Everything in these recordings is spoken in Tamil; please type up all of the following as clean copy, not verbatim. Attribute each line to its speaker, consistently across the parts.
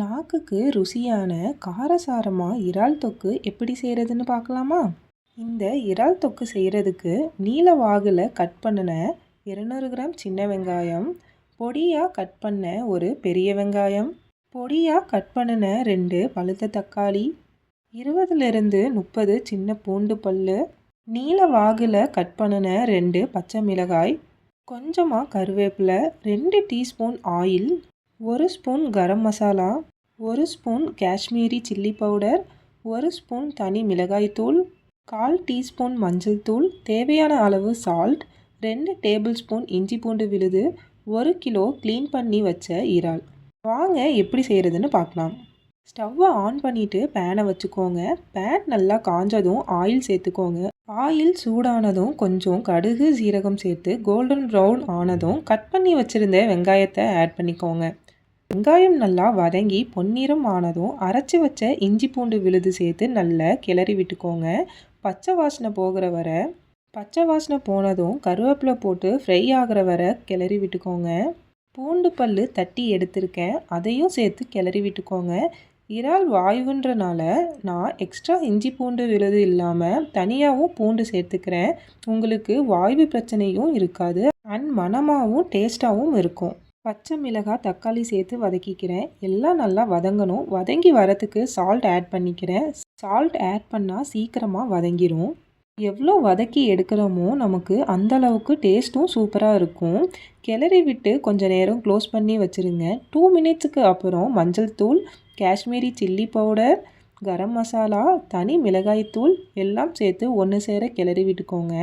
Speaker 1: நாக்குக்கு ருசியான காரசாரமா இறால் தொக்கு எப்படி செய்கிறதுன்னு பார்க்கலாமா? இந்த இறால் தொக்கு செய்கிறதுக்கு நீல வாகில் கட் பண்ணின 200 கிராம் சின்ன வெங்காயம், பொடியாக கட் பண்ண ஒரு பெரிய வெங்காயம், பொடியாக கட் பண்ணின 2 பழுத்த தக்காளி, 20லிருந்து 30 சின்ன பூண்டு பல், நீல வாகில் கட் பண்ணின 2 பச்சை மிளகாய், கொஞ்சமாக கருவேப்பிலை, 2 teaspoon oil, 1 spoon garam masala, 1 spoon Kashmiri chilli powder, 1 spoon தனி மிளகாய்த்தூள், 1/4 டீஸ்பூன் மஞ்சள் தூள், தேவையான அளவு சால்ட், 2 டேபிள் ஸ்பூன் இஞ்சி பூண்டு விழுது, 1 கிலோ க்ளீன் பண்ணி வச்ச இறால். வாங்க எப்படி செய்கிறதுன்னு பார்க்கலாம். ஸ்டவ்வை ஆன் பண்ணிவிட்டு பேனை வச்சுக்கோங்க. பேன் நல்லா காஞ்சதும் ஆயில் சேர்த்துக்கோங்க. ஆயில் சூடானதும் கொஞ்சம் கடுகு சீரகம் சேர்த்து கோல்டன் ப்ரௌன் ஆனதும் கட் பண்ணி வச்சுருந்த வெங்காயத்தை ஆட் பண்ணிக்கோங்க. வெங்காயம் நல்லா வதங்கி பொன்னிறம் ஆனதும் அரைச்சி வச்ச இஞ்சி பூண்டு விழுது சேர்த்து நல்லா கிளறி விட்டுக்கோங்க. பச்சை வாசனை போனதும் கருவேப்பிலை போட்டு ஃப்ரை ஆகிற வரை கிளறி விட்டுக்கோங்க. பூண்டு பல் தட்டி எடுத்திருக்கேன், அதையும் சேர்த்து கிளறி விட்டுக்கோங்க. இறால் வாயுன்றனால நான் எக்ஸ்ட்ரா இஞ்சி பூண்டு விழுது இல்லாமல் தனியாகவும் பூண்டு சேர்த்துக்கிறேன். உங்களுக்கு வாய்வு பிரச்சனையும் இருக்காது அண்ட் மணமாகவும் டேஸ்ட்டாகவும் இருக்கும். பச்சை மிளகாய் தக்காளி சேர்த்து வதக்கிக்கிறேன். எல்லாம் நல்லா வதங்கணும். வதங்கி வரத்துக்கு சால்ட் ஆட் பண்ணிக்கிறேன். சால்ட் ஆட் பண்ணால் சீக்கிரமாக வதங்கிடும். எவ்வளோ வதக்கி எடுக்கிறோமோ நமக்கு அந்தளவுக்கு டேஸ்ட்டும் சூப்பராக இருக்கும். கிளறி விட்டு கொஞ்சம் நேரம் க்ளோஸ் பண்ணி வச்சுருங்க. 2 மினிட்ஸுக்கு அப்புறம் மஞ்சள் தூள், காஷ்மீரி சில்லி பவுடர், கரம் மசாலா, தனி மிளகாய்த்தூள் எல்லாம் சேர்த்து ஒன்று சேர கிளறி விட்டுக்கோங்க.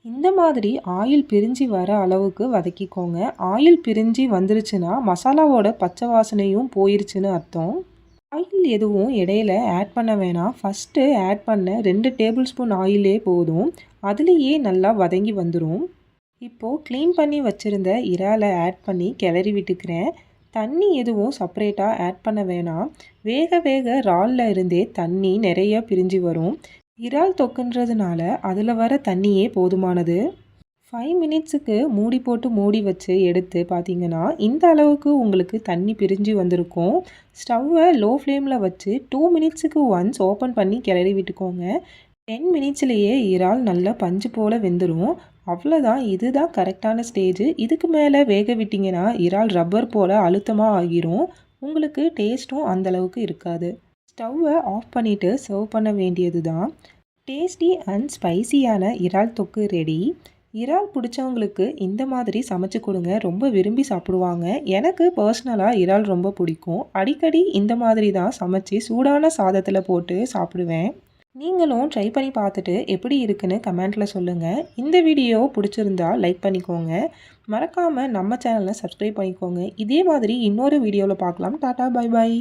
Speaker 1: இந்த மாதிரி ஆயில் பிரிஞ்சு வர அளவுக்கு வதக்கிக்கோங்க. ஆயில் பிரிஞ்சு வந்துருச்சுன்னா மசாலாவோட பச்சை வாசனையும் போயிருச்சுன்னு அர்த்தம். ஆயில் எதுவும் இடையில ஆட் பண்ண வேணாம். ஃபஸ்ட்டு ஆட் பண்ண 2 டேபிள் ஸ்பூன் ஆயிலே போதும். அதுலேயே நல்லா வதங்கி வந்துடும். இப்போது க்ளீன் பண்ணி வச்சுருந்த இறாலை ஆட் பண்ணி கிளறி விட்டுக்கிறேன். தண்ணி எதுவும் செப்பரேட்டாக ஆட் பண்ண வேணாம். வேக இறாலில் இருந்தே தண்ணி நிறைய பிரிஞ்சு வரும். இறால் தொக்குன்றதுனால அதில் வர தண்ணியே போதுமானது. 5 மினிட்ஸுக்கு மூடி வச்சு எடுத்து பார்த்தீங்கன்னா இந்த அளவுக்கு உங்களுக்கு தண்ணி பிரிஞ்சு வந்திருக்கும். ஸ்டவ்வை லோ ஃப்ளேமில் வச்சு 2 மினிட்ஸுக்கு ஒன்ஸ் ஓப்பன் பண்ணி கிளறி விட்டுக்கோங்க. 10 மினிட்ஸ்லேயே இறால் நல்லா பஞ்சு போல் வெந்துடும். அவ்வளோதான், இதுதான் கரெக்டான ஸ்டேஜ். இதுக்கு மேலே வேக விட்டிங்கன்னா இறால் ரப்பர் போல் அழுத்தமாக ஆகிரும். உங்களுக்கு டேஸ்ட்டும் அந்தளவுக்கு இருக்காது. ஸ்டவ்வை ஆஃப் பண்ணிவிட்டு சர்வ் பண்ண வேண்டியது தான். டேஸ்டி அண்ட் ஸ்பைசியான இறால் தொக்கு ரெடி. இறால் பிடிச்சவங்களுக்கு இந்த மாதிரி சமைச்சு கொடுங்க, ரொம்ப விரும்பி சாப்பிடுவாங்க. எனக்கு பர்சனலாக இறால் ரொம்ப பிடிக்கும். அடிக்கடி இந்த மாதிரி தான் சமைச்சு சூடான சாதத்தில் போட்டு சாப்பிடுவேன். நீங்களும் ட்ரை பண்ணி பார்த்துட்டு எப்படி இருக்குன்னு கமெண்ட்டில் சொல்லுங்கள். இந்த வீடியோ பிடிச்சிருந்தா லைக் பண்ணிக்கோங்க. மறக்காமல் நம்ம சேனலை சப்ஸ்கிரைப் பண்ணிக்கோங்க. இதே மாதிரி இன்னொரு வீடியோவில் பார்க்கலாம். Tata, bye bye.